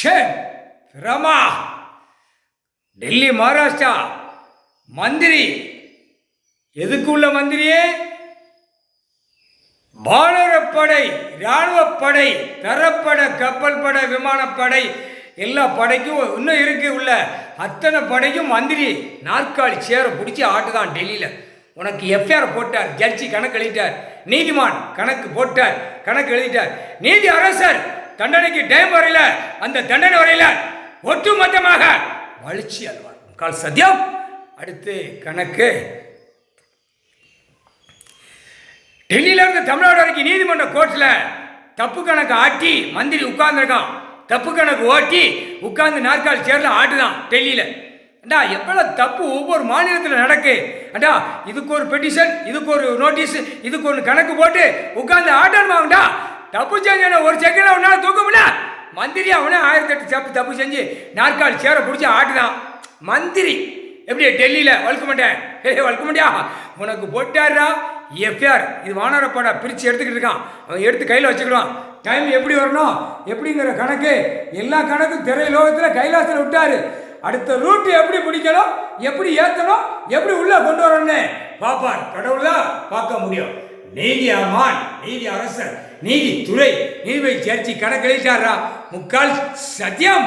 ஷே ரமா டெல்லி மகாராஷ்டிரா மந்திரி எதுக்குள்ள மந்திரியே வானரப்படை இராணுவப்படை தரப்படை கப்பல் படை விமானப்படை எல்லா படைக்கும் இன்னும் இருக்கு உள்ள அத்தனை படைக்கும் மந்திரி நாற்காலி சேரை பிடிச்சி ஆட்டுதான் டெல்லியில். உனக்கு எஃப்ஐஆர் போட்டார், ஜட்ஜி கணக்கு எழுதிட்டார், நீதிமான் கணக்கு போட்டார், கணக்கு எழுதிட்டார், நீதி அரசர் தண்டனைக்கு டைம் வரையில அந்த தண்டனை வரையில ஒட்டுமொத்தமாக வலிச்சு அல்வார் கால் சத்தியம். அடுத்து கணக்கு டெல்லியிலிருந்து தமிழ்நாடு வரைக்கும் நீதிமன்ற கோர்ட்டில் தப்பு கணக்கு ஆட்டி மந்திரி உட்கார்ந்துருக்கான். தப்பு கணக்கு ஓட்டி உட்கார்ந்து நாற்காலி சேர்ல ஆட்டுதான் டெல்லியில். அண்டா எவ்வளோ தப்பு ஒவ்வொரு மாநிலத்தில் நடக்கு. அண்டா இதுக்கு ஒரு பெட்டிஷன், இதுக்கு ஒரு நோட்டீஸ், இதுக்கு ஒரு கணக்கு போட்டு உட்கார்ந்து ஆட்டணுமாங்கடா. தப்பு செஞ்ச ஒரு செகண்ட் அவனால தூக்க முடியல. மந்திரி அவனே 1008 தப்பு செஞ்சு நாற்காலி சேரை பிடிச்சி ஆட்டுதான். மந்திரி எப்படி டெல்லியில் வளர்க்க மாட்டேன் வளர்க்க மாட்டியா உனக்கு போட்டாரா எஃப்ஐஆர். இது வானரப்படை பிரித்து எடுத்துக்கிட்டு இருக்கான். அவன் எடுத்து கையில் வச்சுக்கிடுவான். டைம் எப்படி வரணும் எப்படிங்கிற கணக்கு எல்லா கணக்கும் திரை லோகத்தில் கைலாசத்தில் விட்டாரு. அடுத்த ரூட் எப்படி பிடிக்கணும், எப்படி ஏற்றணும், எப்படி உள்ள கொண்டு வரணும்னு பார்ப்பார். கடவுள் தான் பார்க்க முடியும். நீதி அமான், நீதி அரசர், நீதித்துறை, நீதிபதி ஜட்ஜி கணக்கு எழுதிட்டாரா முக்கால் சத்தியம்.